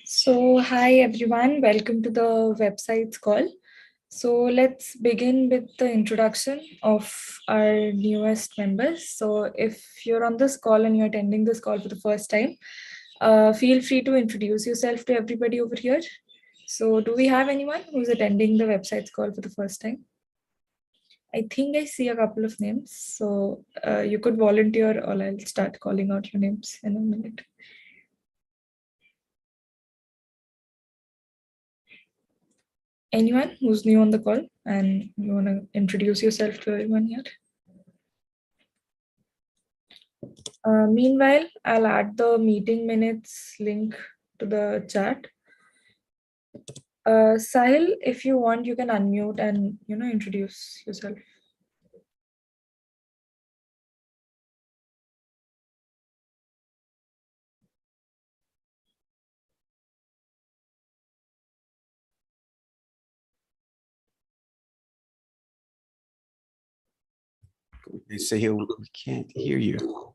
So, hi everyone, welcome to the website's call. So, let's begin with the introduction of our newest members. So, if you're on this call and you're attending this call for the first time, feel free to introduce yourself to everybody over here. So, do we have anyone who's attending the website's call for the first time? I think I see a couple of names. So, you could volunteer, or I'll start calling out your names in a minute. Anyone who's new on the call and you want to introduce yourself to everyone here? Meanwhile, I'll add the meeting minutes link to the chat. Sahil, if you want, you can unmute and introduce yourself. They say we can't hear you.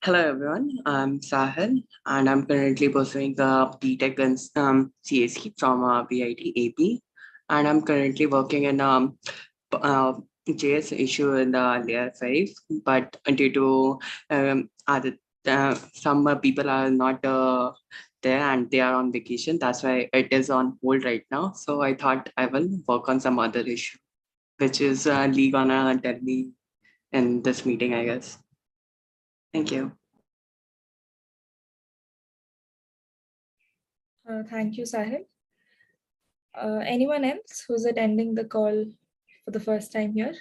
Hello everyone, I'm Sahil and I'm currently pursuing the BTech CAC from VIT AP, and I'm currently working in JS issue in the layer 5, but due to some people are not there and they are on vacation, that's why it is on hold right now. So I thought I will work on some other issue, which is Lee gonna tell me in this meeting, I guess. Thank you. Thank you, Sahil. Anyone else who's attending the call for the first time here?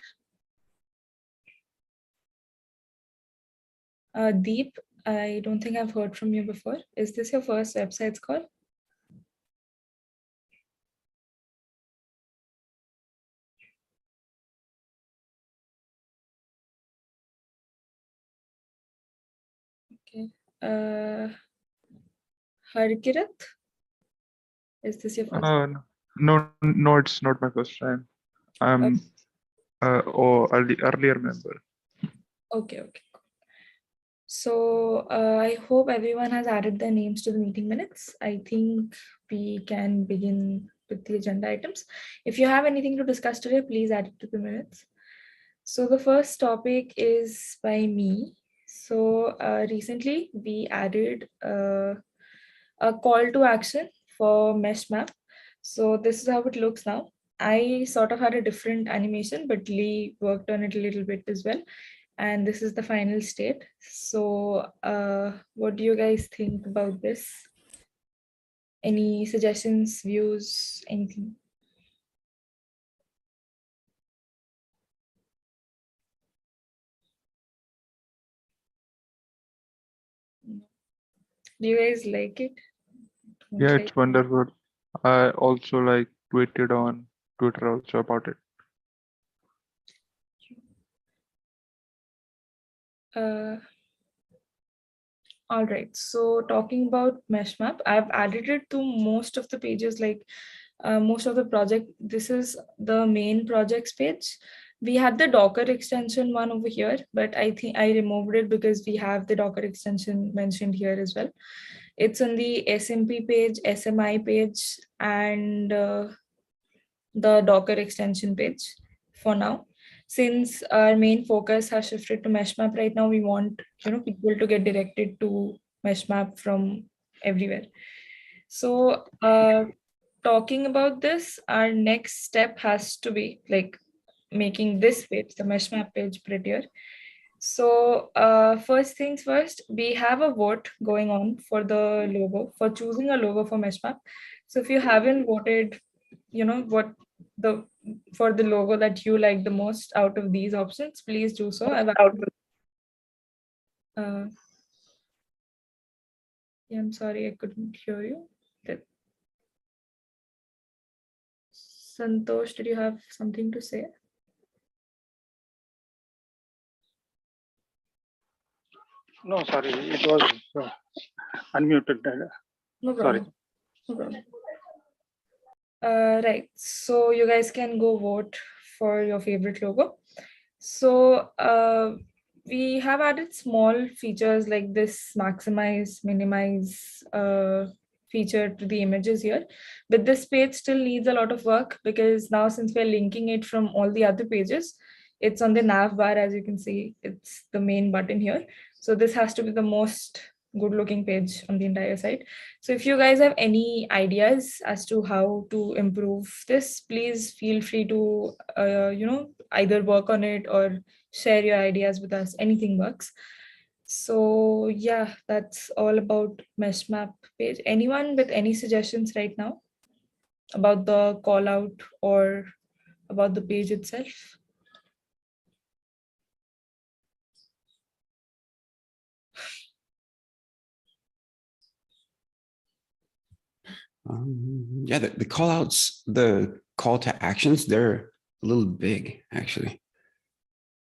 Deep, I don't think I've heard from you before. Is this your first website's call? Okay. Harkirat? Is this your first? No, it's not my first time. I'm earlier member. Okay. So I hope everyone has added their names to the meeting minutes. I think we can begin with the agenda items. If you have anything to discuss today, please add it to the minutes. So the first topic is by me. So recently we added a call to action for MeshMap. So this is how it looks now. I sort of had a different animation, but Lee worked on it a little bit as well. And this is the final state. So what do you guys think about this? Any suggestions, views, anything? Do you guys like it? Yeah, it's wonderful. I also tweeted on Twitter also about it. All right, so talking about MeshMap, I've added it to most of the pages, like most of the project. This is the main projects page. We had the Docker extension one over here, but I think I removed it because we have the Docker extension mentioned here as well. It's on the SMP page, SMI page, and the Docker extension page for now. Since our main focus has shifted to MeshMap right now, we want people to get directed to MeshMap from everywhere. So talking about this, our next step has to be making this page, the MeshMap page, prettier. So first things first, we have a vote going on for the logo, for choosing a logo for MeshMap. So if you haven't voted, what for the logo that you like the most out of these options, please do so. Yeah, I'm sorry, I couldn't hear you. Santosh, did you have something to say? No, sorry, it was unmuted. No problem. Sorry. No problem. Right, so you guys can go vote for your favorite logo. So We have added small features like this maximize, minimize feature to the images here. But this page still needs a lot of work because now since we're linking it from all the other pages, it's on the nav bar, as you can see, it's the main button here. So this has to be the most good looking page on the entire site. So if you guys have any ideas as to how to improve this, please feel free to, either work on it or share your ideas with us. Anything works. So yeah, that's all about MeshMap page. Anyone with any suggestions right now about the call out or about the page itself? Yeah, the call outs, the call to actions, they're a little big, actually,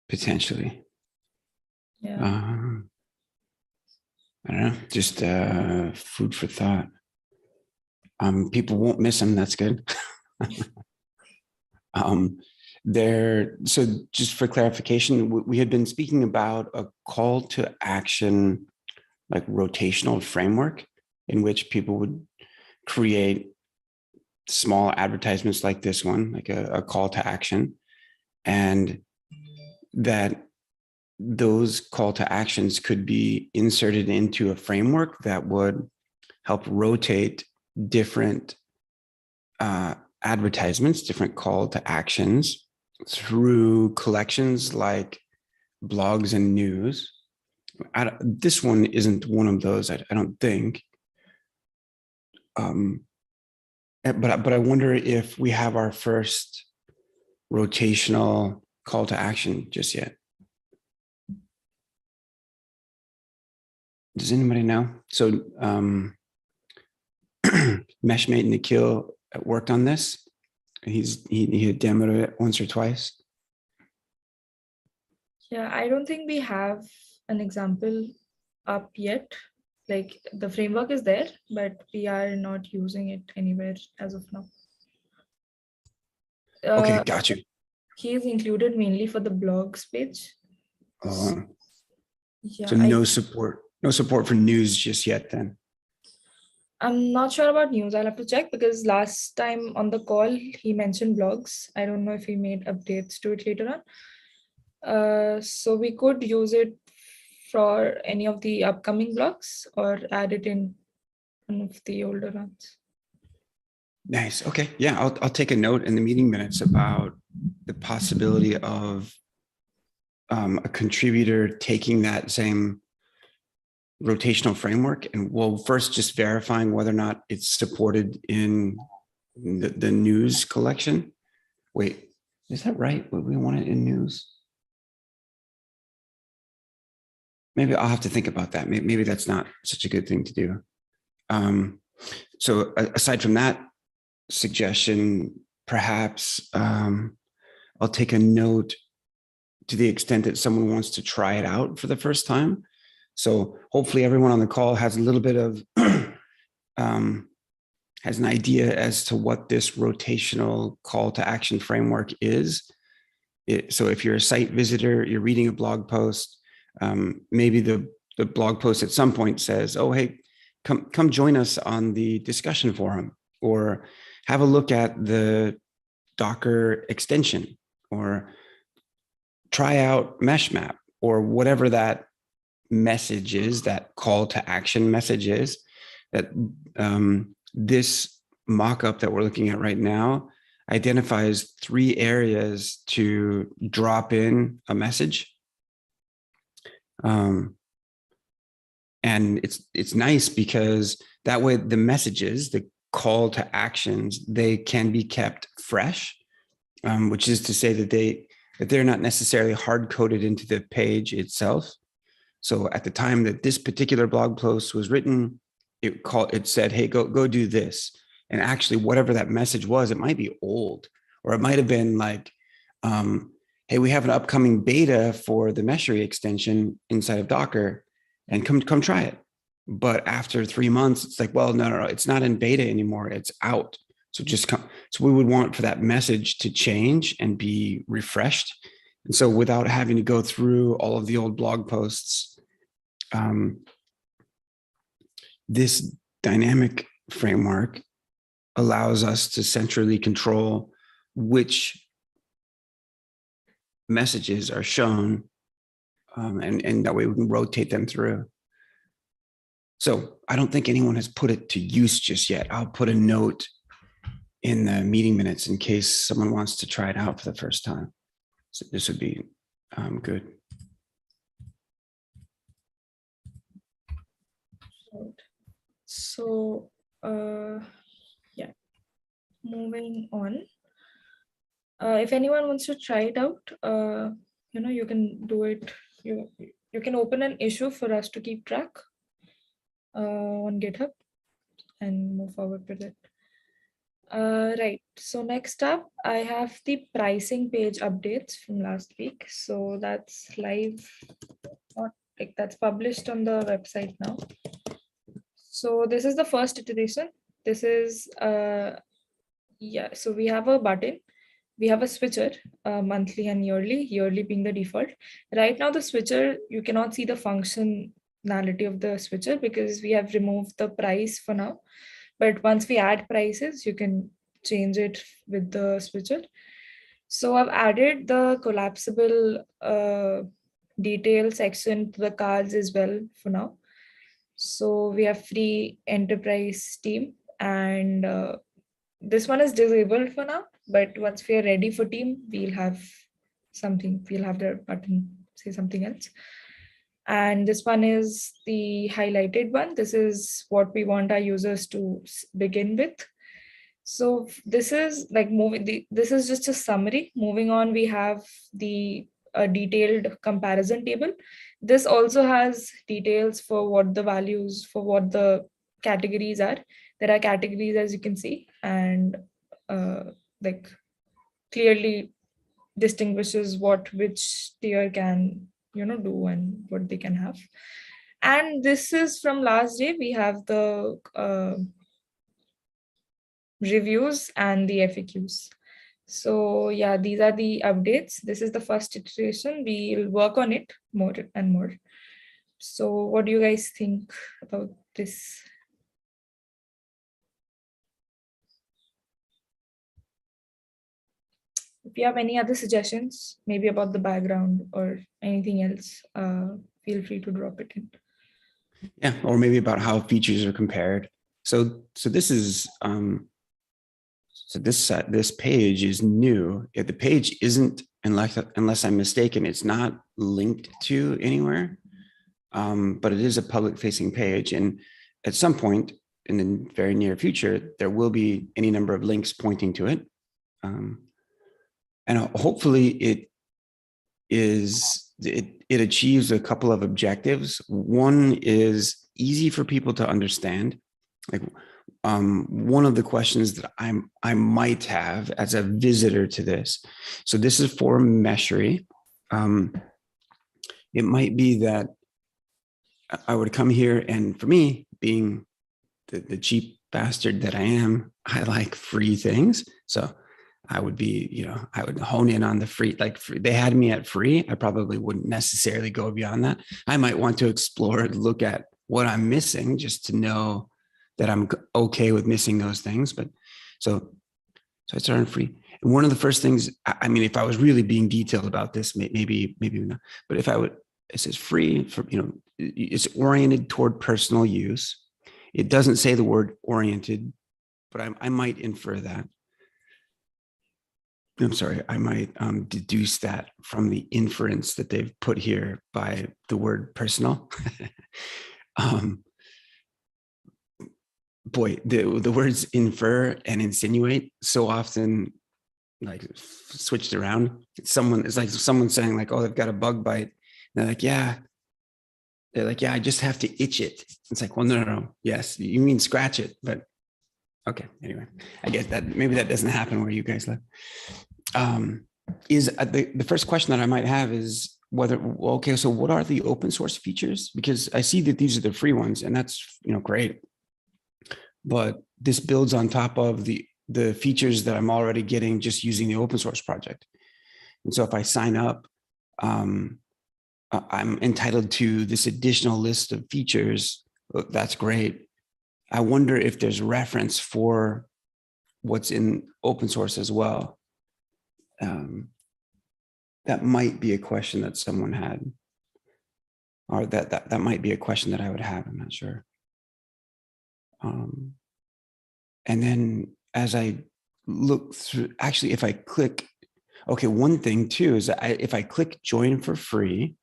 potentially. Yeah. I don't know, just food for thought. People won't miss them. That's good. So just for clarification, we had been speaking about a call to action, like rotational framework in which people would create small advertisements like this one, like a call to action, and that those call to actions could be inserted into a framework that would help rotate different advertisements, different call to actions through collections like blogs and news. This one isn't one of those, I don't think. But I wonder if we have our first rotational call to action just yet. Does anybody know? So Meshmate Nikhil worked on this. He had demoed it once or twice. Yeah, I don't think we have an example up yet. Like the framework is there, but we are not using it anywhere as of now. Okay, got you. He is included mainly for the blogs page. Yeah, so no support for news just yet then. I'm not sure about news. I'll have to check because last time on the call, he mentioned blogs. I don't know if he made updates to it later on. So we could use it for any of the upcoming blogs or add it in one of the older ones. Nice. Okay. Yeah, I'll take a note in the meeting minutes about the possibility of a contributor taking that same rotational framework, and we'll first just verifying whether or not it's supported in the news collection. Wait, is that right? Would we want it in news? Maybe I'll have to think about that. Maybe that's not such a good thing to do. So aside from that suggestion, perhaps I'll take a note to the extent that someone wants to try it out for the first time. So hopefully everyone on the call has a little bit of, has an idea as to what this rotational call to action framework is. So if you're a site visitor, you're reading a blog post, maybe the blog post at some point says, oh, hey, come join us on the discussion forum, or have a look at the Docker extension, or try out MeshMap, or whatever that message is, that call to action message is, that this mock-up that we're looking at right now identifies 3 areas to drop in a message. And it's nice because that way the messages, the call to actions, they can be kept fresh, which is to say that they're not necessarily hard-coded into the page itself. So at the time that this particular blog post was written, it said, hey, go do this. And actually, whatever that message was, it might be old, or it might have been like, hey, we have an upcoming beta for the Meshery extension inside of Docker, and come try it. But after 3 months, it's like, well, no, it's not in beta anymore. It's out. So just come. So we would want for that message to change and be refreshed. And so without having to go through all of the old blog posts, this dynamic framework allows us to centrally control which messages are shown, and that way we can rotate them through. So I don't think anyone has put it to use just yet. I'll put a note in the meeting minutes in case someone wants to try it out for the first time. So this would be good. So, yeah, moving on. If anyone wants to try it out, you can do it. You can open an issue for us to keep track on GitHub and move forward with it. Right. So next up, I have the pricing page updates from last week. So that's live, not like that's published on the website now. So this is the first iteration. This is yeah. So we have a button. We have a switcher, monthly and yearly being the default. Right now, the switcher, you cannot see the functionality of the switcher because we have removed the price for now. But once we add prices, you can change it with the switcher. So I've added the collapsible detail section to the cards as well for now. So we have free enterprise team, and this one is disabled for now, but once we are ready for team, we'll have the button say something else. And this one is the highlighted one. This is what we want our users to begin with. So this is like this is just a summary. Moving on, we have the detailed comparison table. This also has details for what the values, for what the categories are. There are categories, as you can see, and like clearly distinguishes which tier can do and what they can have. And this is from last day. We have the reviews and the FAQs. So yeah, these are the updates. This is the first iteration. We'll work on it more and more. So what do you guys think about this? If you have any other suggestions, maybe about the background or anything else, feel free to drop it in. Yeah, or maybe about how features are compared. So this is this page is new. If the page isn't, unless I'm mistaken, it's not linked to anywhere, but it is a public-facing page, and at some point in the very near future, there will be any number of links pointing to it, and hopefully it achieves a couple of objectives. One is easy for people to understand. Like one of the questions that I might have as a visitor to this. So this is for Meshery. It might be that I would come here, and for me, being the cheap bastard that I am, I like free things. So I would be, I would hone in on the free, they had me at free. I probably wouldn't necessarily go beyond that. I might want to explore, look at what I'm missing just to know that I'm okay with missing those things. But so I started free. And one of the first things, I mean, if I was really being detailed about this, maybe not, but if I would, it says free for, it's oriented toward personal use. It doesn't say the word oriented, but I might infer that. I'm sorry, I might deduce that from the inference that they've put here by the word personal. Boy, the words infer and insinuate so often like switched around. It's like someone saying like, oh, they've got a bug bite. And they're like, yeah. They're like, yeah, I just have to itch it. It's like, well, no. Yes, you mean scratch it, but okay. Anyway, I guess that maybe that doesn't happen where you guys live. Is the first question that I might have is whether, okay, so what are the open source features? Because I see that these are the free ones, and that's great. But this builds on top of the features that I'm already getting just using the open source project. And so if I sign up, I'm entitled to this additional list of features. That's great. I wonder if there's reference for what's in open source as well. That might be a question that someone had, or that might be a question that I would have. I'm not sure. And then as I look through, actually, if I click, okay, one thing too is that if I click join for free,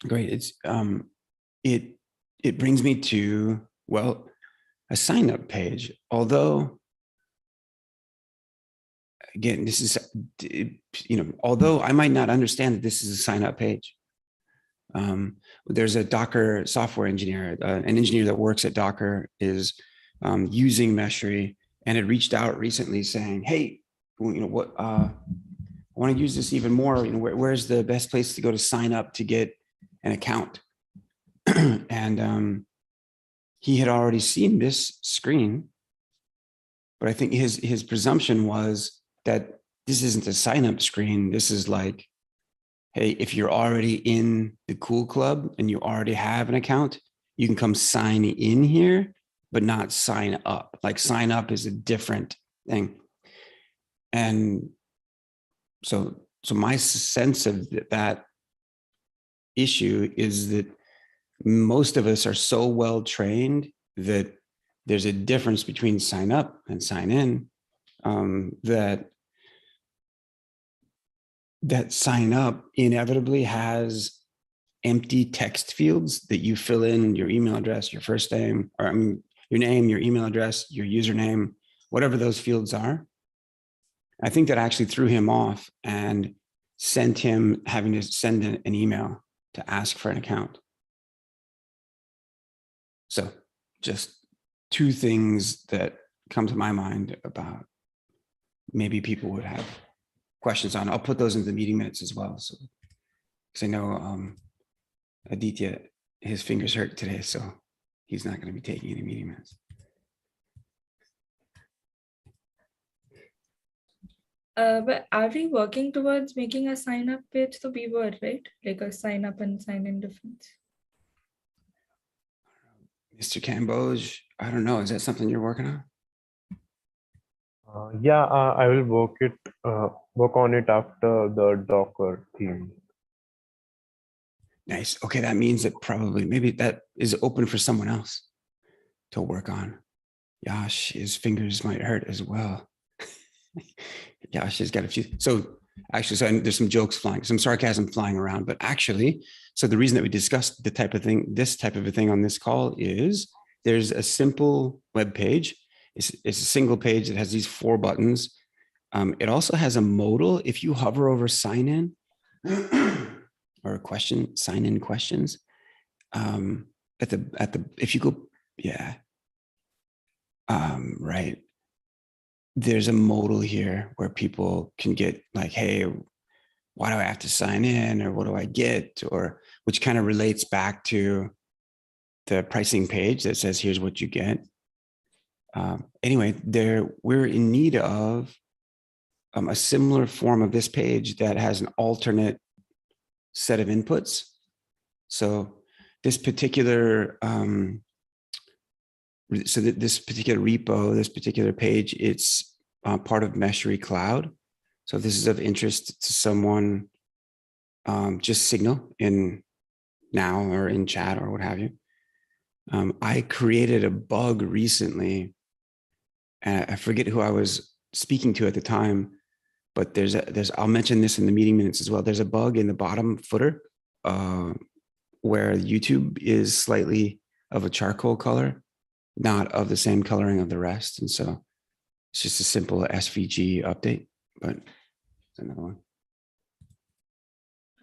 great. It's it brings me to, well, a sign up page. Although, again, this is, although I might not understand that this is a sign up page. There's a Docker software engineer, an engineer that works at Docker is using Meshery, and had reached out recently saying, hey, what, I want to use this even more. Where's the best place to go to sign up to get an account? And he had already seen this screen, but I think his presumption was that this isn't a sign up screen. This is like, hey, if you're already in the Cool Club and you already have an account, you can come sign in here, but not sign up. Like sign up is a different thing. And so my sense of that issue is that most of us are so well trained that there's a difference between sign up and sign in, that sign up inevitably has empty text fields that you fill in your email address, your first name, or your name, your email address, your username, whatever those fields are. I think that actually threw him off and sent him having to send an email to ask for an account. So just two things that come to my mind about maybe people would have questions on. I'll put those into the meeting minutes as well. So, because I know Aditya, his fingers hurt today, so he's not going to be taking any meeting minutes. But are we working towards making a sign up page? So we were, right? Like a sign up and sign in difference. Mr. Cambodge, I don't know. Is that something you're working on? Yeah, I will work on it after the Docker theme. Nice. Okay, that means that probably maybe that is open for someone else to work on. Yash, his fingers might hurt as well. Yash has got a few. So actually, so there's some jokes flying, some sarcasm flying around, but actually, so the reason that we discussed this type of a thing on this call is there's a simple web page. It's a single page that has these 4 buttons. It also has a modal. If you hover over sign in or sign in questions, if you go, yeah, right. There's a modal here where people can get like, hey, why do I have to sign in, or what do I get, or which kind of relates back to the pricing page that says, here's what you get. Anyway, we're in need of a similar form of this page that has an alternate set of inputs. So this particular this particular repo, this particular page, it's part of Meshery Cloud. So if this is of interest to someone, just signal in now or in chat or what have you. I created a bug recently. I forget who I was speaking to at the time, but I'll mention this in the meeting minutes as well. There's a bug in the bottom footer where YouTube is slightly of a charcoal color, not of the same coloring of the rest. And so it's just a simple SVG update, but it's another one.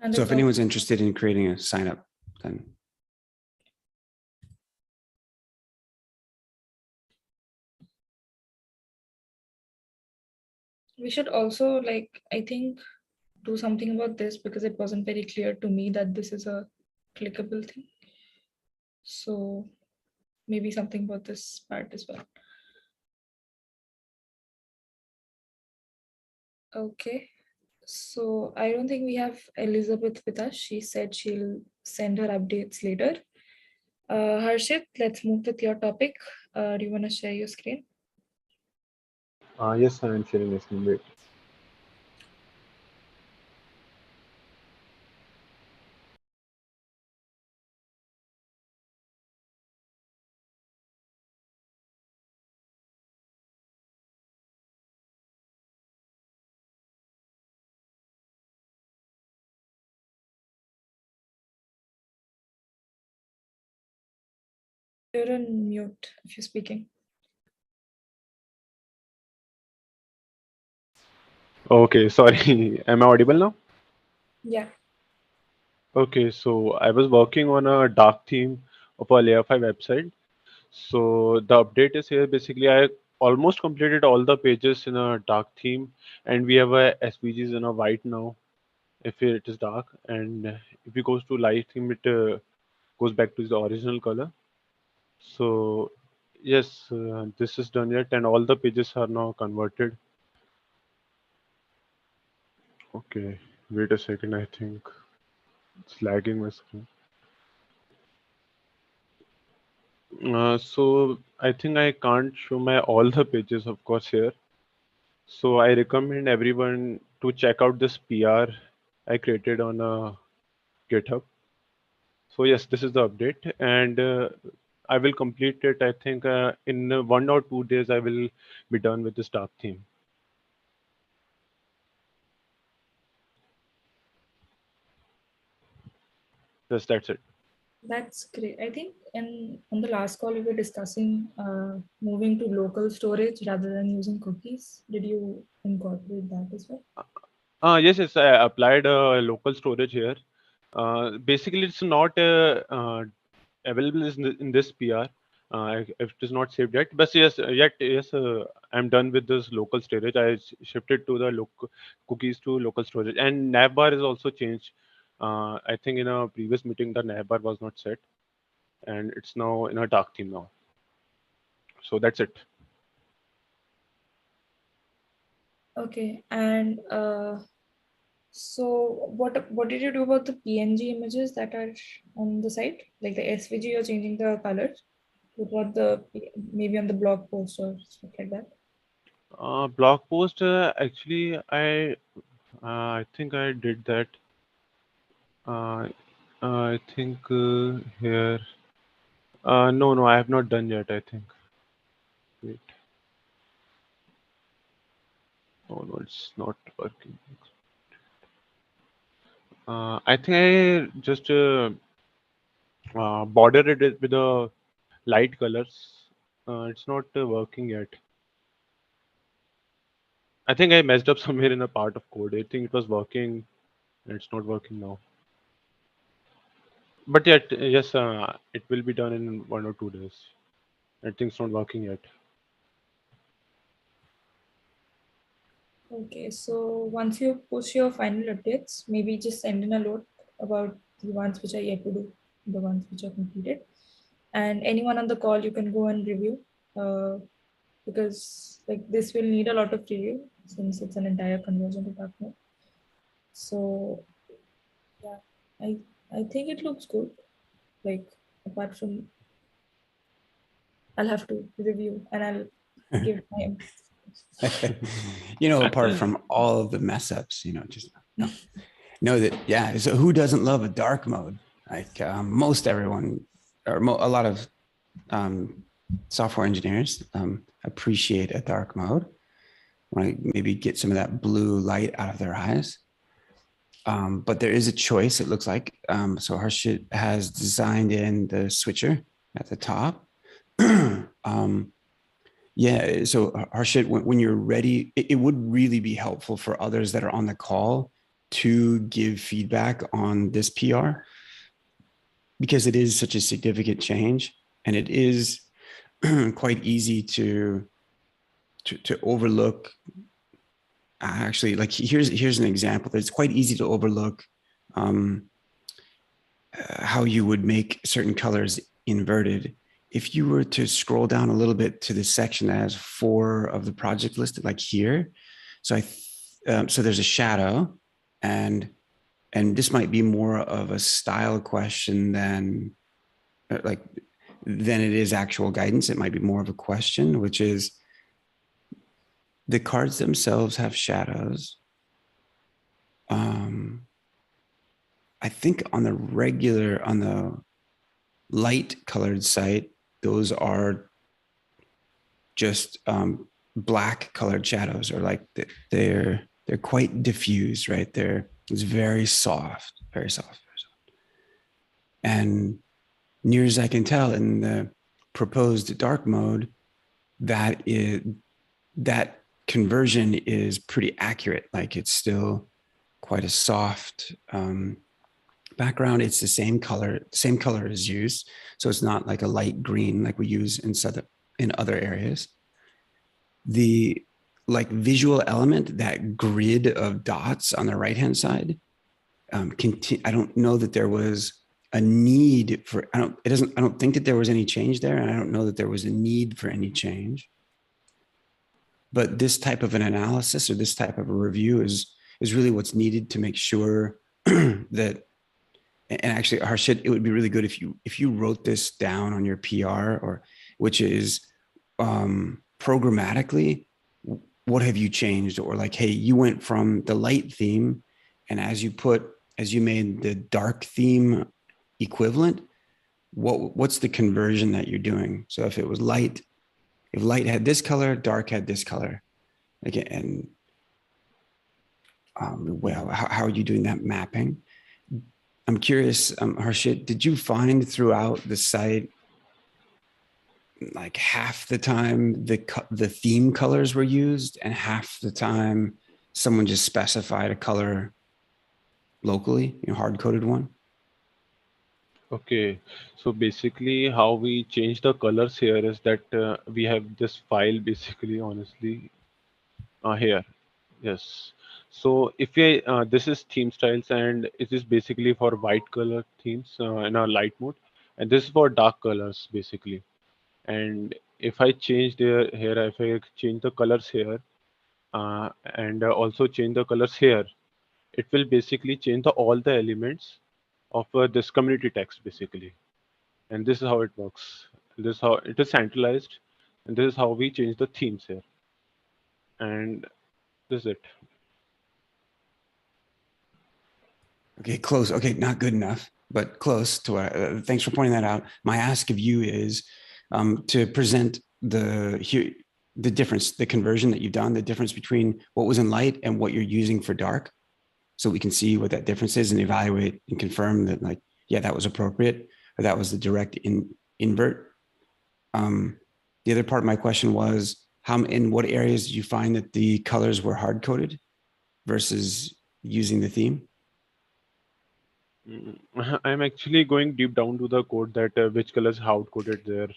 And So if anyone's interested in creating a sign up, then. We should also, I think, do something about this because it wasn't very clear to me that this is a clickable thing. So maybe something about this part as well. Okay, So I don't think we have Elizabeth with us. She said she'll send her updates later. Harshit, let's move with your topic. Do you want to share your screen? Yes, I'm sharing my screen. Wait. You're on mute if you're speaking. Okay, sorry. Am I audible now? Yeah. Okay, so I was working on a dark theme of a layer 5 website. So the update is here. Basically, I almost completed all the pages in a dark theme, and we have a SVGs in a white now if it is dark. And if it goes to light theme, it goes back to the original color. So yes, this is done yet, and all the pages are now converted. Okay, wait a second. I think it's lagging my screen. So I think I can't show my all the pages, of course, here. So I recommend everyone to check out this PR I created on GitHub. So yes, this is the update, and I will complete it. I think in 1 or 2 days I will be done with this dark theme. Yes, that's it. That's great. I think on the last call we were discussing moving to local storage rather than using cookies. Did you incorporate that as well? Yes, yes, I applied local storage here. Basically, it's not available in this PR. If it is not saved yet, but yes, yes, I'm done with this local storage. Shifted to the local cookies to local storage, and navbar is also changed. I think in a previous meeting the navbar was not set, and it's now in a dark theme now. So that's it. Okay. And so what did you do about the PNG images that are on the site? Like the SVG, you're changing the colors. What the maybe on the blog post or stuff like that? Blog post. Actually, I think I did that. Uh, I think here. No, no, I have not done yet. I think. Wait. Oh no, it's not working. I think I just bordered it with the light colors. It's not working yet. I think I messed up somewhere in a part of code. I think it was working, and it's not working now. But yet, yes, it will be done in 1 or 2 days. I think it's not working yet. Okay, so once you push your final updates, maybe just send in a note about the ones which are yet to do, the ones which are completed. And anyone on the call, you can go and review because like this will need a lot of review since it's an entire conversion department. So yeah, I I think it looks good. Like apart from, I'll have to review and I'll give my Apart from all of the mess ups, just know that, yeah. So who doesn't love a dark mode? Like most everyone, or a lot of software engineers appreciate a dark mode. Want to maybe get some of that blue light out of their eyes. But there is a choice, it looks like. So Harshit has designed in the switcher at the top. Yeah, so Harshit, when you're ready, it would really be helpful for others that are on the call to give feedback on this PR because it is such a significant change, and it is quite easy to overlook. Actually, like here's an example. It's quite easy to overlook how you would make certain colors inverted. If you were to scroll down a little bit to the section that has 4 of the project listed, like here, so so there's a shadow, and this might be more of a style question than it is actual guidance. It might be more of a question, which is the cards themselves have shadows. I think on the light colored site, those are just black colored shadows, or like they're quite diffused, right? It's very soft, very soft, very soft. And near as I can tell, in the proposed dark mode, that conversion is pretty accurate. Like it's still quite a soft background. It's the same color is used. So it's not like a light green like we use in other areas. The like visual element, that grid of dots on the right-hand side, I don't know that there was a need for, I don't think that there was any change there. And I don't know that there was a need for any change. But this type of an analysis or this type of a review is really what's needed to make sure that, and actually, Harshit, it would be really good if you wrote this down on your PR, or which is programmatically, what have you changed? Or like, hey, you went from the light theme, and as you made the dark theme equivalent, what's the conversion that you're doing? So if it was light, if light had this color, dark had this color. Again, and well, how are you doing that mapping? I'm curious, Harshit, did you find throughout the site, like half the time the theme colors were used, and half the time someone just specified a color locally, hard-coded one? Okay, so basically how we change the colors here is that we have this file basically, honestly, here. Yes. So if we, this is theme styles, and it is basically for white color themes in a light mode, and this is for dark colors basically. And if I change if I change the colors here, and also change the colors here, it will basically change all the elements of this community text basically. And this is how it works. This is how it is centralized, and this is how we change the themes here. And this is it. Okay, close. Okay, not good enough, but close to what. Thanks for pointing that out. My ask of you is to present the difference, the conversion that you've done, the difference between what was in light and what you're using for dark, so we can see what that difference is and evaluate and confirm that, like, yeah, that was appropriate, or that was the direct invert. The other part of my question was, in what areas did you find that the colors were hard coded versus using the theme? I'm actually going deep down to the code that which colors hard coded there,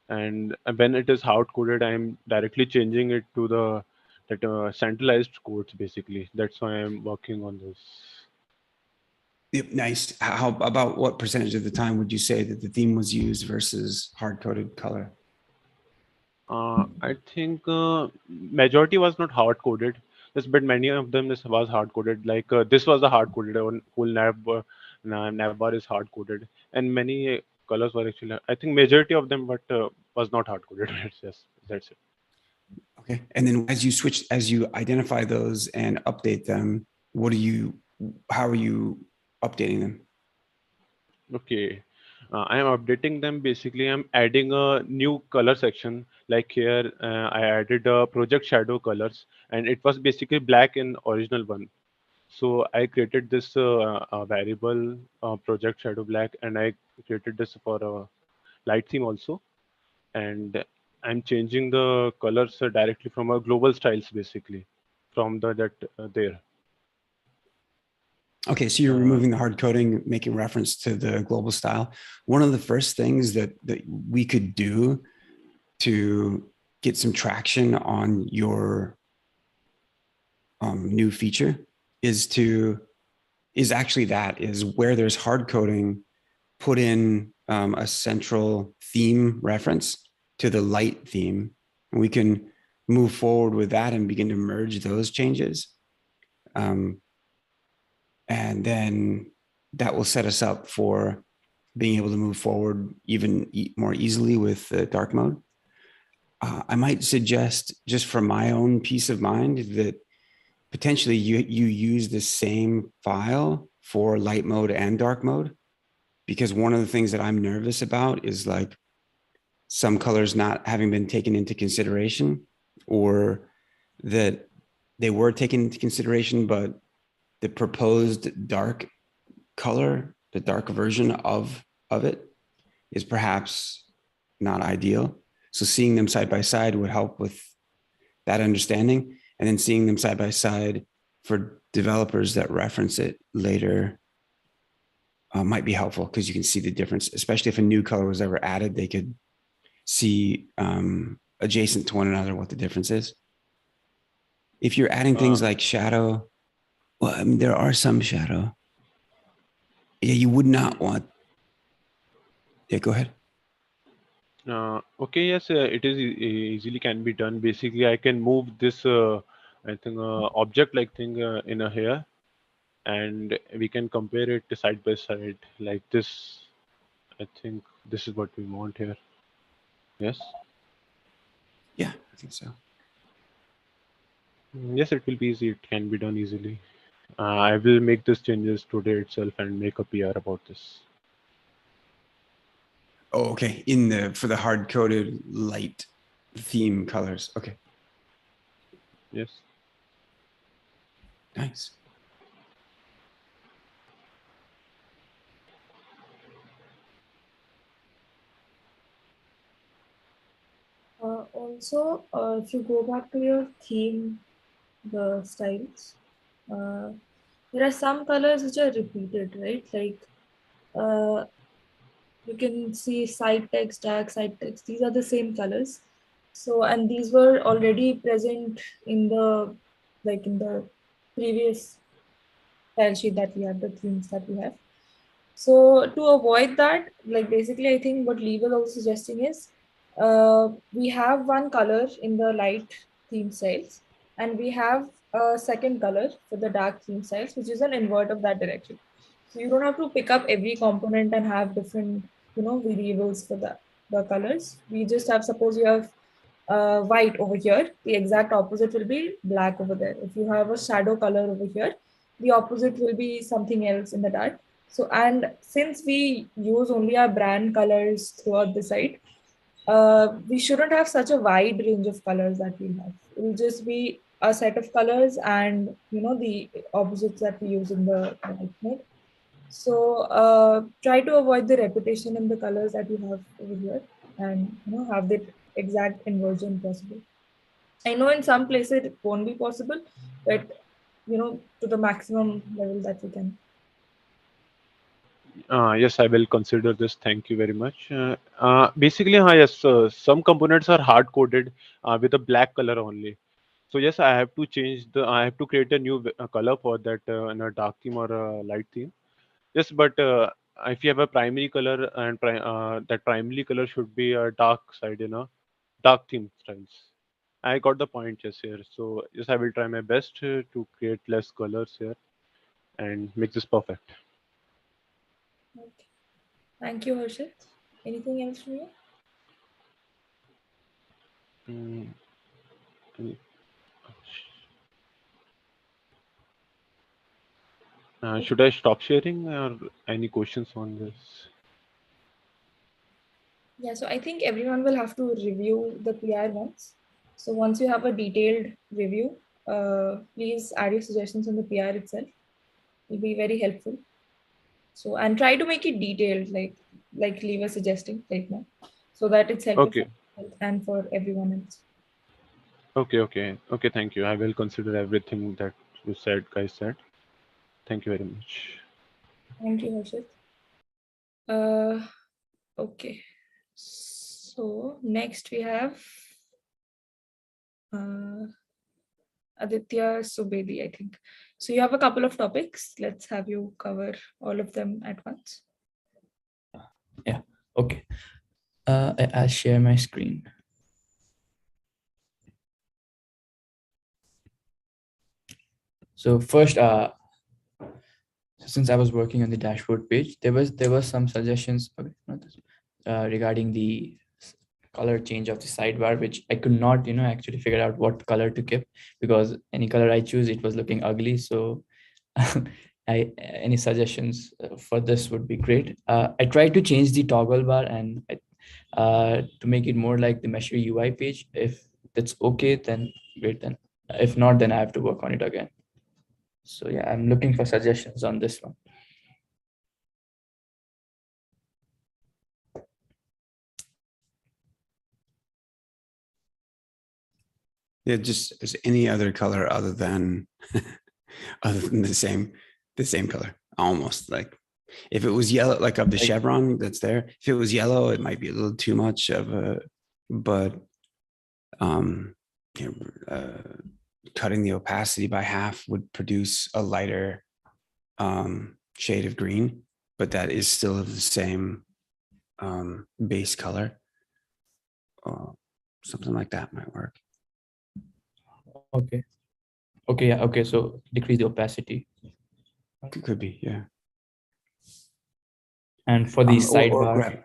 and when it is hard coded, I'm directly changing it to that centralized codes basically. That's why I'm working on this. Yep, nice. How about what percentage of the time would you say that the theme was used versus hard coded color? I think majority was not hard coded. Yes, but many of them was hard coded. Like this was the hard coded. Whole nav bar is hard coded, and many colors were actually. I think majority of them, but was not hard coded. Yes, that's it. Okay, and then as you identify those and update them, how are you updating them? Okay, I am updating them. Basically, I'm adding a new color section. Like here, I added project shadow colors, and it was basically black in original one. So I created this variable project shadow black, and I created this for a light theme also. And I'm changing the colors directly from a global styles basically, from there. Okay, so you're removing the hard coding, making reference to the global style. One of the first things that we could do to get some traction on your new feature is where there's hard coding, put in a central theme reference to the light theme. And we can move forward with that and begin to merge those changes. And then that will set us up for being able to move forward even more easily with the dark mode. I might suggest, just for my own peace of mind, that potentially you use the same file for light mode and dark mode, because one of the things that I'm nervous about is like some colors not having been taken into consideration, or that they were taken into consideration, but the proposed dark color, the dark version of it, is perhaps not ideal. So seeing them side by side would help with that understanding. And then seeing them side by side for developers that reference it later might be helpful, because you can see the difference, especially if a new color was ever added, they could see adjacent to one another what the difference is. If you're adding things like shadow, well, I mean, there are some shadow. Yeah, you would not want. Yeah, go ahead. Okay, yes, it is easily can be done. Basically, I can move this, I think, object-like thing in a here, and we can compare it side by side like this. I think this is what we want here. Yes. Yeah, I think so. Yes, it will be easy. It can be done easily. I will make these changes today itself and make a PR about this. Oh, okay. For the hard-coded light theme colors. Okay. Yes. Nice. Also, if you go back to your theme, the styles, there are some colors which are repeated, right? Like you can see side text, dark side text. These are the same colors. So, and these were already present in the previous style sheet that we have, the themes that we have. So to avoid that, like basically, I think what Lee was also suggesting is we have one color in the light theme styles, and we have a second color for the dark theme styles, which is an invert of that direction. So you don't have to pick up every component and have different, variables for the colors. We just have, suppose you have white over here, the exact opposite will be black over there. If you have a shadow color over here, the opposite will be something else in the dark. So, and since we use only our brand colors throughout the site, we shouldn't have such a wide range of colors that we have. It will just be a set of colors and, the opposites that we use in the white mode. So try to avoid the repetition in the colors that you have over here, and have the exact inversion possible. I know in some places it won't be possible, but to the maximum level that we can. Yes, I will consider this. Thank you very much. Basically, yes, some components are hard coded with a black color only. So yes, I have to change I have to create a new color for that in a dark theme or a light theme. Yes, but if you have a primary color and that primary color should be a dark side, dark theme styles. I got the point, yes, here. So yes, I will try my best to create less colors here and make this perfect. Okay. Thank you, Harshit. Anything else from you? Mm, should I stop sharing or any questions on this? Yeah, so I think everyone will have to review the PR once. So once you have a detailed review, please add your suggestions on the PR itself. It will be very helpful. So, and try to make it detailed, like Lee was suggesting right now, so that it's helpful Okay. for and for everyone else. Okay. Thank you. I will consider everything that you said, guys said. Thank you very much. Thank you, Harshit. Okay. So next we have Aditya Subedi, I think. So you have a couple of topics. Let's have you cover all of them at once. Yeah. Okay. I'll share my screen. So first, since I was working on the dashboard page, there was some suggestions, okay, not this, regarding the color change of the sidebar, which I could not, actually figure out what color to keep, because any color I choose, it was looking ugly. So any suggestions for this would be great. I tried to change the toggle bar and to make it more like the Meshery UI page. If that's okay, then great. Then if not, then I have to work on it again. So yeah, I'm looking for suggestions on this one. Yeah, just as any other color other than the same color, almost. Like if it was yellow, like of the chevron that's there, if it was yellow, it might be a little too much of a, but cutting the opacity by half would produce a lighter shade of green, but that is still of the same base color. Something like that might work. Okay. Okay. Yeah. Okay. So decrease the opacity. Could be, yeah. And for the sidebar.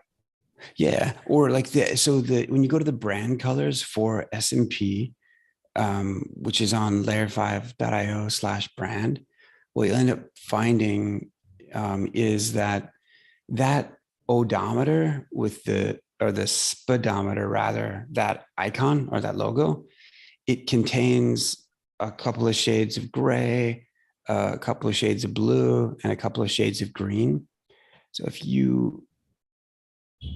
Yeah, or like when you go to the brand colors for SMP, which is on layer5.io/brand, what you'll end up finding is that odometer with the speedometer rather, that icon or that logo, it contains a couple of shades of gray, a couple of shades of blue, and a couple of shades of green. So if you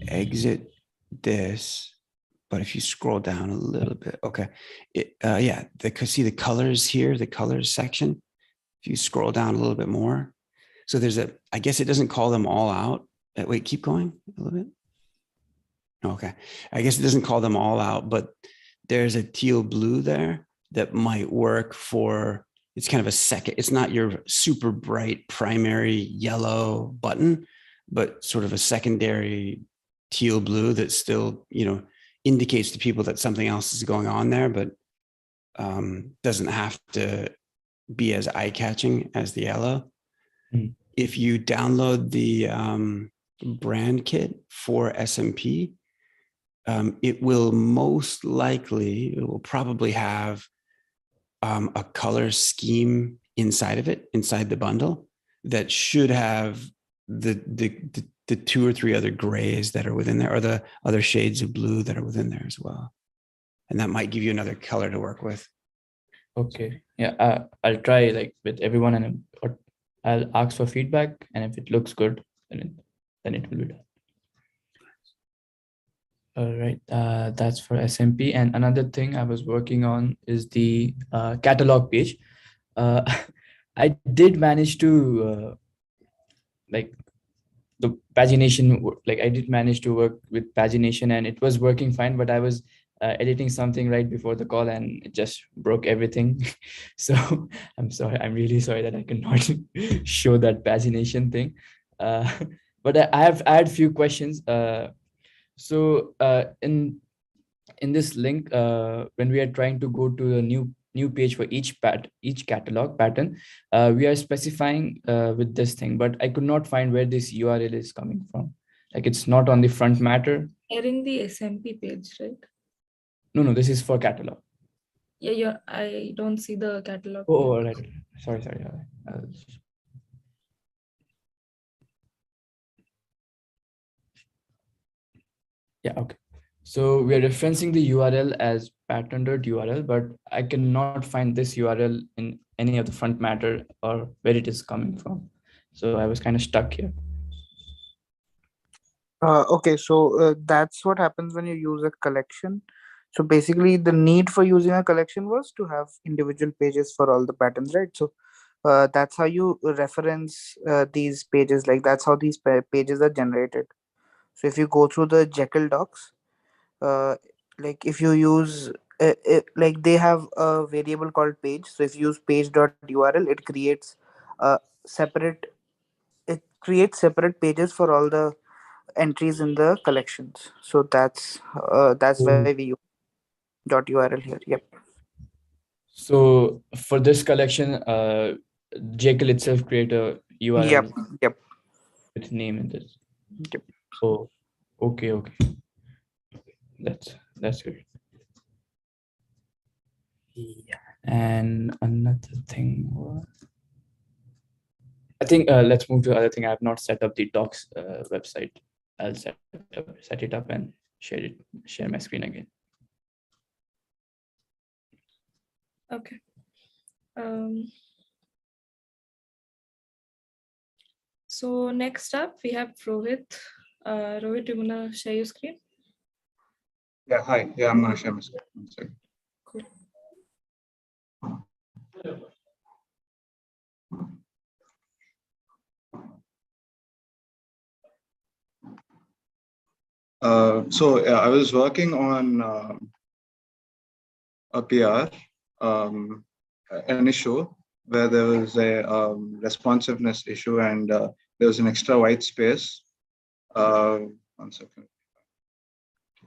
exit this, but if you scroll down a little bit, okay, see the colors here, the colors section. If you scroll down a little bit more, so there's I guess it doesn't call them all out. Wait, keep going a little bit. Okay, I guess it doesn't call them all out, but there's a teal blue there that might work for, it's kind of a second, it's not your super bright primary yellow button, but sort of a secondary teal blue that still, indicates to people that something else is going on there, but doesn't have to be as eye-catching as the yellow. Mm. If you download the brand kit for SMP, it will probably have a color scheme inside of it, inside the bundle, that should have the 2 or 3 other grays that are within there, or the other shades of blue that are within there as well. And that might give you another color to work with. Okay. Yeah. I'll try like with everyone, and I'll ask for feedback. And if it looks good, then it will be done. All right. That's for SMP. And another thing I was working on is the catalog page. I did manage to like the pagination, like I did manage to work with pagination and it was working fine, but I was editing something right before the call and it just broke everything. So I'm sorry, I'm really sorry that I cannot show that pagination thing. But I had a few questions. So in this link, when we are trying to go to a new page for each catalog pattern, we are specifying with this thing, but I could not find where this URL is coming from. Like it's not on the front matter. Sharing the SMP page, right? No, this is for catalog. Yeah, I don't see the catalog. Oh, all right. Sorry. Yeah, okay. So we are referencing the URL as pattern.url, but I cannot find this URL in any of the front matter or where it is coming from. So I was kind of stuck here. Okay, so that's what happens when you use a collection. So basically the need for using a collection was to have individual pages for all the patterns, right? So that's how you reference these pages, like that's how these pages are generated. So if you go through the Jekyll docs, like if you use like they have a variable called page. So if you use page.url, it creates separate pages for all the entries in the collections. So that's why we use .url here. Yep. So for this collection, Jekyll itself create a URL Yep. with name in this. Yep. Oh, okay. That's good. Yeah. And another thing was, I think let's move to the other thing. I have not set up the docs website. I'll set it up and share my screen again. Okay. So next up we have Rohit. Rohit, you wanna share your screen? Yeah, hi. Yeah, I'm gonna share my screen. One second. Cool. I was working on a PR, an issue where there was a responsiveness issue and there was an extra white space. One second.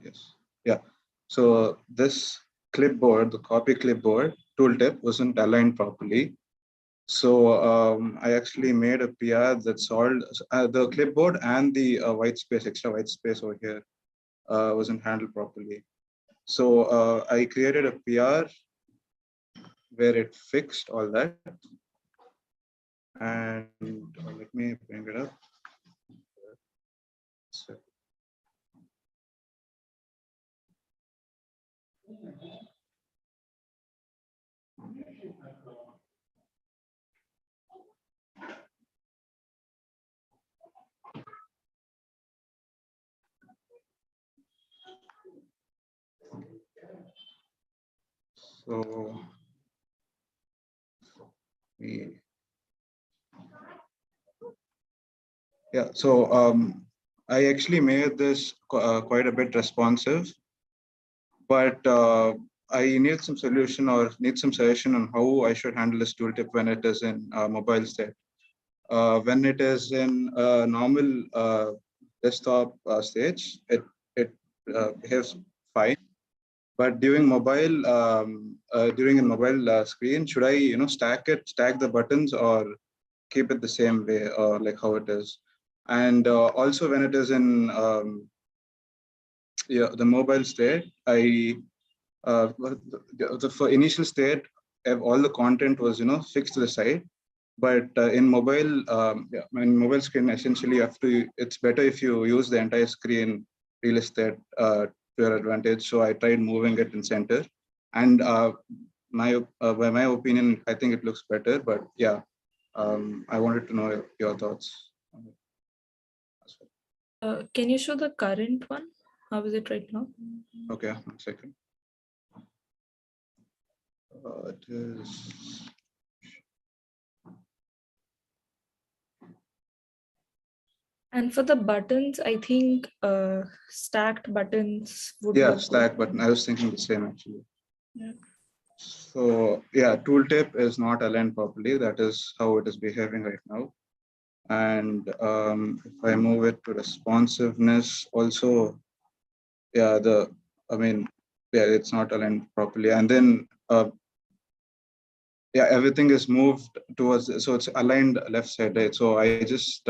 Yes. Yeah. So this clipboard, the copy clipboard tooltip wasn't aligned properly. So I actually made a PR that solved the clipboard and the white space, extra white space over here wasn't handled properly. So I created a PR where it fixed all that. And let me bring it up. So I actually made this quite a bit responsive, but I need some solution or need some suggestion on how I should handle this tooltip when it is in mobile state. When it is in normal desktop stage, it behaves fine. But during during a mobile screen, should I stack the buttons or keep it the same way or like how it is? And also when it is in the mobile state, for initial state, all the content was fixed to the side. But in mobile screen, essentially, it's better if you use the entire screen real estate to your advantage. So I tried moving it in center, and by my opinion, I think it looks better. But yeah, I wanted to know your thoughts. Can you show the current one? How is it right now? Okay, 1 second. It is. And for the buttons, I think stacked buttons would Yeah, look stack button. I was thinking the same actually. Yeah. So yeah, tooltip is not aligned properly. That is how it is behaving right now. And if I move it to responsiveness, also, yeah, it's not aligned properly. And then everything is moved towards, so it's aligned left side, right? So I just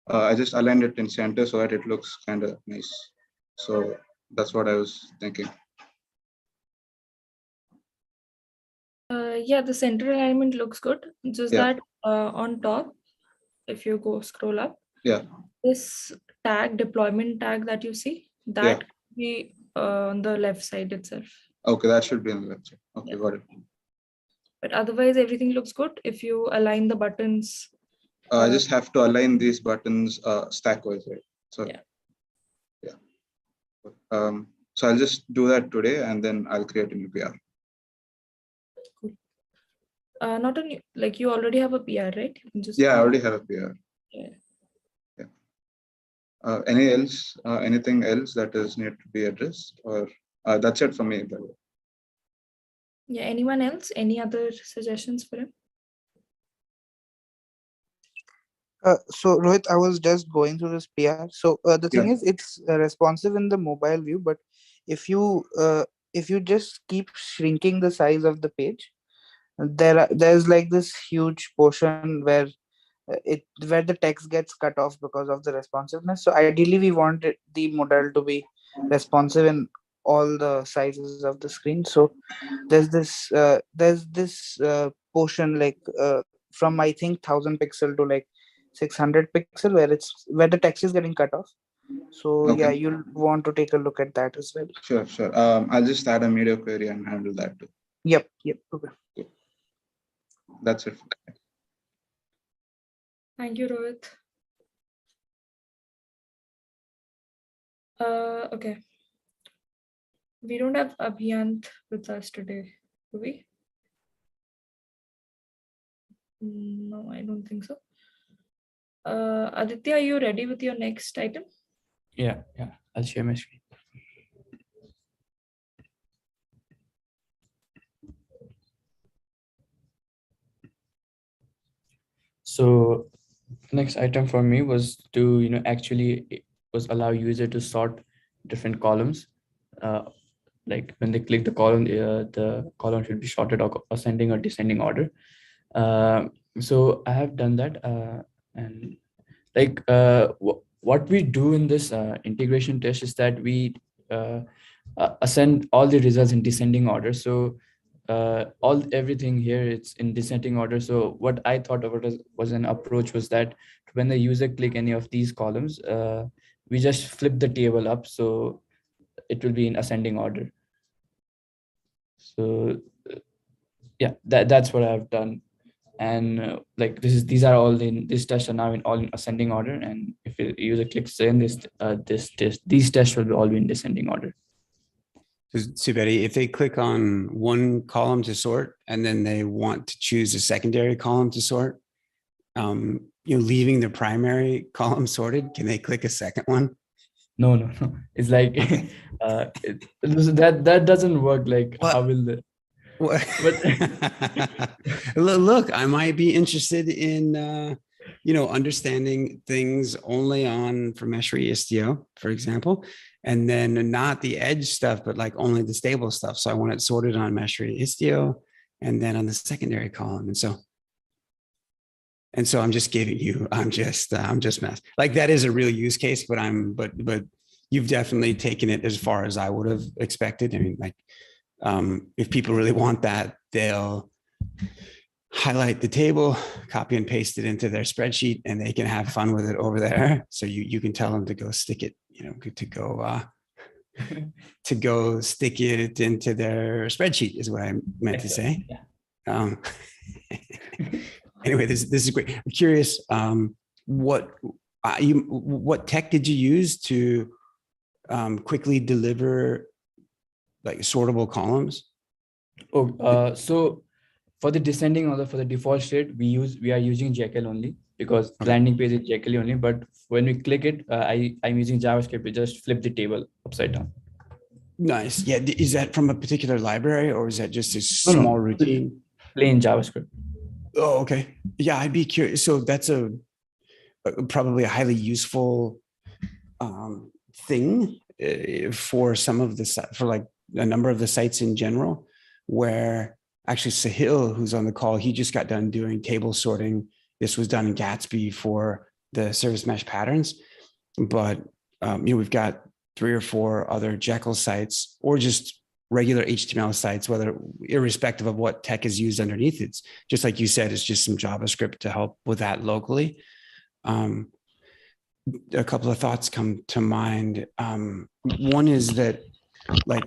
I just aligned it in center so that it looks kind of nice. So that's what I was thinking. Yeah, the center alignment looks good. Just that on top, if you go scroll up, this deployment tag that you see, that could be on the left side itself. Okay, that should be on the left side. Okay, got it. But otherwise, everything looks good if you align the buttons. I just have to align these buttons stack wise, right? So yeah. So I'll just do that today, and then I'll create a new PR. Cool. Not only like you already have a PR, right? I already have a PR. Yeah. Anything else that is need to be addressed, or that's it for me, by the way. Yeah. Anyone else? Any other suggestions for him? So Rohit, I was just going through this PR. So the thing is, it's responsive in the mobile view, but if you if you just keep shrinking the size of the page, there's like this huge portion where the text gets cut off because of the responsiveness. So ideally we want the model to be responsive in all the sizes of the screen. So there's this portion like from I think 1000 pixel to like 600 pixel where the text is getting cut off. So yeah, Okay. you'll want to take a look at that as well. Sure, sure. I'll just add a media query and handle that too. Yep. Okay. That's it. Thank you, Rohit. Okay. We don't have Abhiyant with us today, do we? No, I don't think so. Aditya, are you ready with your next item? Yeah, I'll share my screen. So next item for me was to, actually it was allow user to sort different columns. Like when they click the column should be sorted or ascending or descending order. So I have done that. And like what we do in this integration test is that we ascend all the results in descending order. So everything here it's in descending order. So what I thought of it was an approach was that when the user click any of these columns, we just flip the table up so it will be in ascending order. So yeah, that's what I've done. And like these are all in this test are now all in ascending order. And if a user clicks in these tests will all be in descending order. So Betty, if they click on one column to sort and then they want to choose a secondary column to sort, leaving the primary column sorted, can they click a second one? No. It's like that doesn't work. Like what? How will the what? Look, I might be interested in understanding things only for Meshery Istio, for example, and then not the edge stuff, but like only the stable stuff. So I want it sorted on Meshery Istio and then on the secondary column. And so I'm just giving you, I'm just mess. Like that is a real use case, but you've definitely taken it as far as I would have expected. I mean, like, if people really want that, they'll highlight the table, copy and paste it into their spreadsheet, and they can have fun with it over there. So you can tell them to go stick it, to go stick it into their spreadsheet is what I meant to say. Yeah. Anyway, this is great. I'm curious, what tech did you use to quickly deliver like sortable columns? So for the descending order, for the default state, we are using Jekyll only because landing page is Jekyll only. But when we click it, I'm using JavaScript to just flip the table upside down. Nice. Yeah. Is that from a particular library or is that just a small routine? Plain JavaScript. Oh, okay. Yeah, I'd be curious. So that's probably a highly useful thing for like a number of the sites in general, where actually Sahil, who's on the call, he just got done doing table sorting. This was done in Gatsby for the service mesh patterns, but we've got 3 or 4 other Jekyll sites or just regular HTML sites, irrespective of what tech is used underneath. It's just like you said, it's just some JavaScript to help with that locally. A couple of thoughts come to mind. One is that like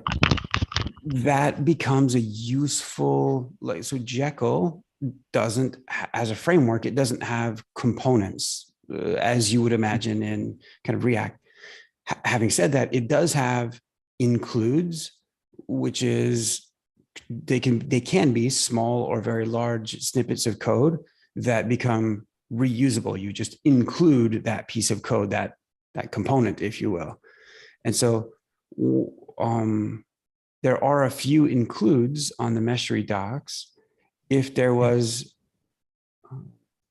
that becomes a useful, so Jekyll doesn't, as a framework, it doesn't have components as you would imagine in kind of React. Having said that, it does have includes, which is they can be small or very large snippets of code that become reusable. You just include that piece of code, that component, if you will. And so there are a few includes on the Meshery docs. If there was,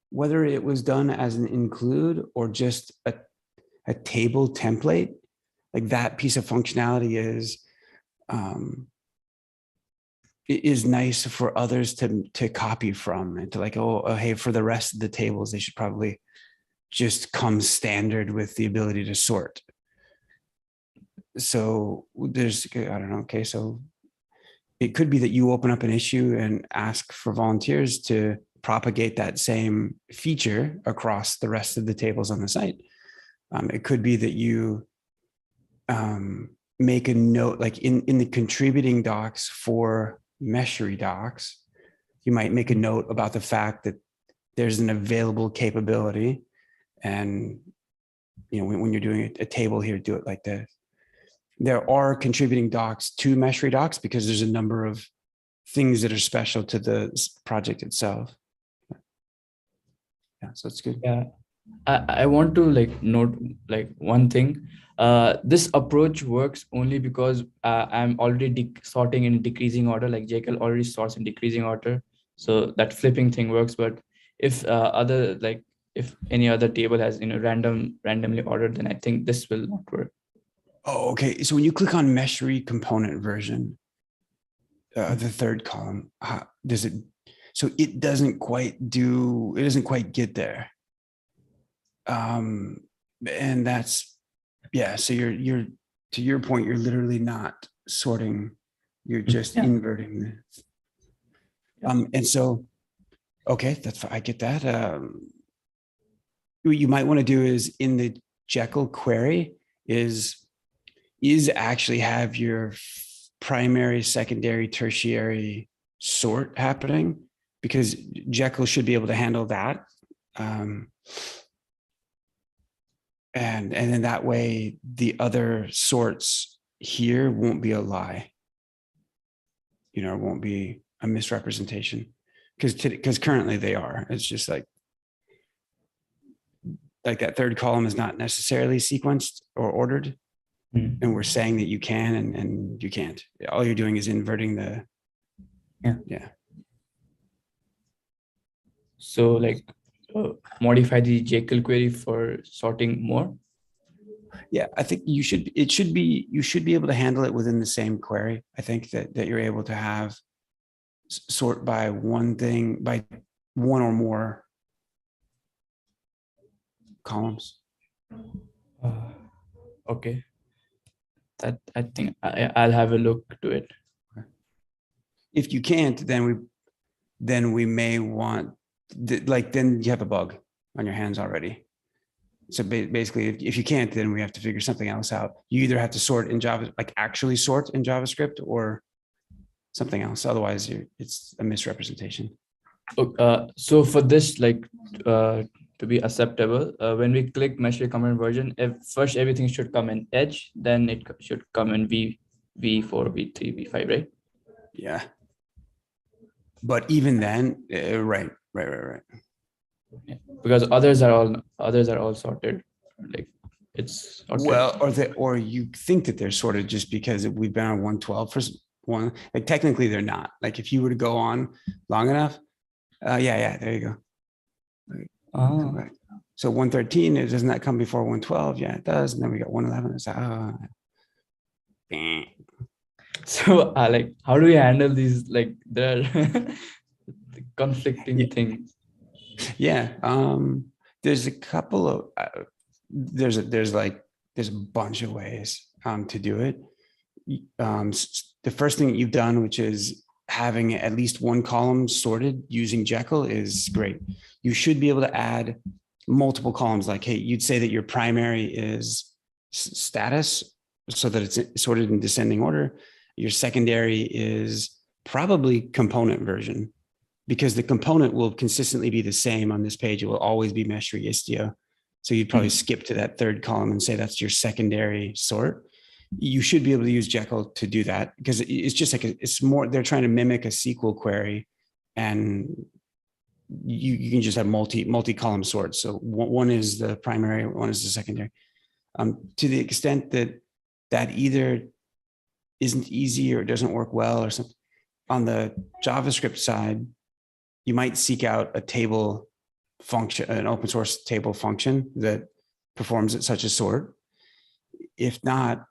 whether it was done as an include or just a table template, like that piece of functionality is is nice for others to copy from, and to like, hey, for the rest of the tables, they should probably just come standard with the ability to sort. So there's, I don't know. Okay, so it could be that you open up an issue and ask for volunteers to propagate that same feature across the rest of the tables on the site. It could be that you make a note, like in the contributing docs for Meshery docs, you might make a note about the fact that there's an available capability. And, when you're doing a table here, do it like this. There are contributing docs to Meshery docs because there's a number of things that are special to the project itself. Yeah, so it's good. Yeah, I want to note one thing. This approach works only because I'm already sorting in decreasing order. Like Jekyll already sorts in decreasing order, so that flipping thing works. But if if any other table has randomly ordered, then I think this will not work. Oh, okay. So when you click on Meshery component version, the third column, does it? So it doesn't quite get there. And that's, yeah. So you're to your point, you're literally not sorting, you're just inverting the. And so, okay, that's, I get that. What you might want to do is in the Jekyll query is actually have your primary, secondary, tertiary sort happening, because Jekyll should be able to handle that. And then that way the other sorts here won't be a lie. It won't be a misrepresentation, because currently they are. It's just like that third column is not necessarily sequenced or ordered. And we're saying that you can, and you can't. All you're doing is inverting the. Yeah. So modify the Jekyll query for sorting more. Yeah, I think you should be able to handle it within the same query. I think that you're able to have sort by one thing, by one or more columns. Okay. That I think I'll have a look to it. If you can't, then we may want, then you have a bug on your hands already. So basically, if you can't, then we have to figure something else out. You either have to sort in Java, actually sort in JavaScript, or something else. Otherwise, it's a misrepresentation. So for this, to be acceptable, when we click Meshery component version, first everything should come in Edge, then it should come in V4, V3, V5, right? Yeah. But even then, right. Yeah. Because others are all sorted. It's sorted. Well, or you think that they're sorted just because we've been on 112 for one. Technically, they're not. If you were to go on long enough, yeah, there you go. Oh. So 113, doesn't that come before 112? Yeah, it does. And then we got 111. So how do we handle these? There are conflicting things. Yeah. There's a couple of there's a bunch of ways to do it. The first thing that you've done, which is having at least one column sorted using Jekyll, is great. You should be able to add multiple columns. Hey, you'd say that your primary is status, so that it's sorted in descending order. Your secondary is probably component version, because the component will consistently be the same on this page. It will always be Meshery Istio. So you'd probably skip to that third column and say that's your secondary sort. You should be able to use Jekyll to do that, because it's just it's more, they're trying to mimic a SQL query, and you can just have multi-column sorts. So one is the primary, one is the secondary. To the extent that either isn't easy or doesn't work well or something, on the JavaScript side, you might seek out a table function, an open source table function that performs it, such as sort. If not,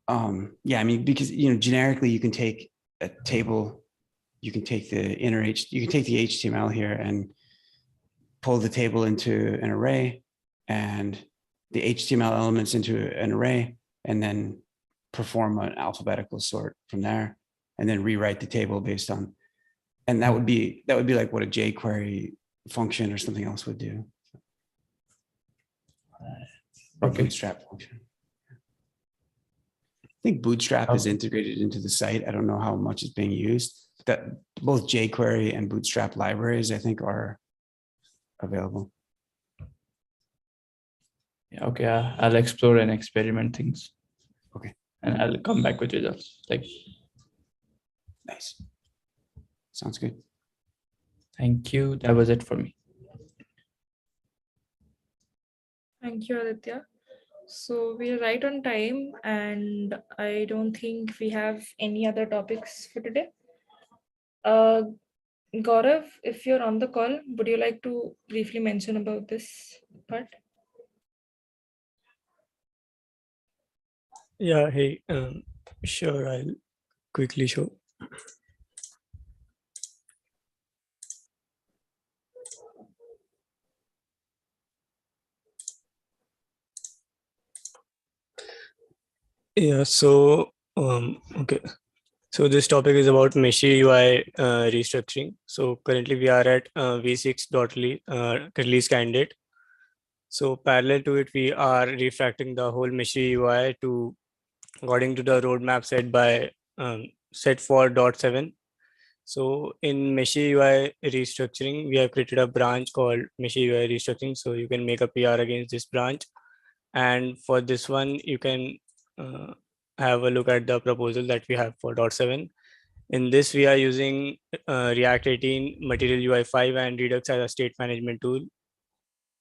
because generically you can take a table, you can take the you can take the HTML here and pull the table into an array and the HTML elements into an array, and then perform an alphabetical sort from there, and then rewrite the table based on, and that would be like what a jQuery function or something else would do. Or Okay. Bootstrap function. I think Bootstrap is integrated into the site. I don't know how much is being used. That both jQuery and Bootstrap libraries, I think, are available. Yeah, okay, I'll explore and experiment things. Okay. And I'll come back with results. Nice. Sounds good. Thank you. That was it for me. Thank you, Aditya. So we're right on time, and I don't think we have any other topics for today. Gaurav, if you're on the call, would you like to briefly mention about this part? Yeah, hey, sure, I'll quickly show. Yeah, so, okay. So this topic is about Meshery UI restructuring. So currently we are at v6 release candidate. So parallel to it, we are refactoring the whole Meshery UI to according to the roadmap set for .7. So in Meshery UI restructuring, we have created a branch called Meshery UI restructuring. So you can make a PR against this branch. And for this one, you can have a look at the proposal that we have for .7. In this, we are using React 18, Material UI 5, and Redux as a state management tool.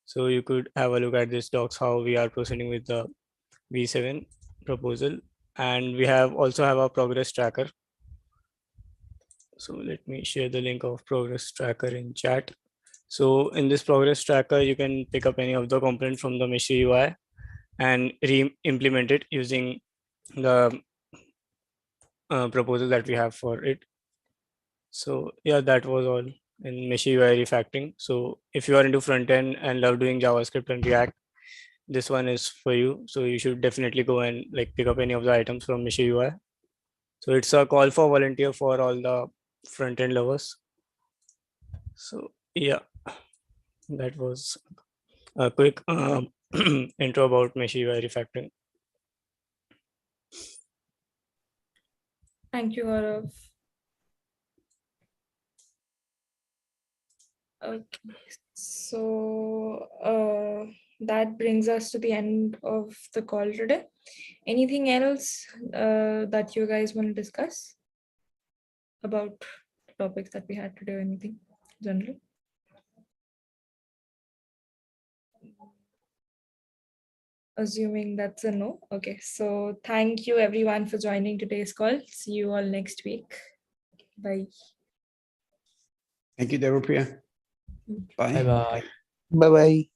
So you could have a look at this docs, how we are proceeding with the V7 proposal. And we also have a progress tracker. So let me share the link of progress tracker in chat. So in this progress tracker, you can pick up any of the components from the Meshery UI and re-implement it using the proposal that we have for it. So yeah, that was all in Meshery UI refactoring. So if you are into front end and love doing JavaScript and React, this one is for you. So you should definitely go and pick up any of the items from Meshery UI. So it's a call for volunteer for all the front end lovers. So yeah, that was a quick intro about Meshery UI refactoring. Thank you, Gaurav. Okay, so that brings us to the end of the call today. Anything else that you guys want to discuss about the topics that we had today, or anything generally? Assuming that's a no. Okay, so thank you everyone for joining today's call. See you all next week. Bye. Thank you, Devapriya. Bye. Bye-bye. Bye bye.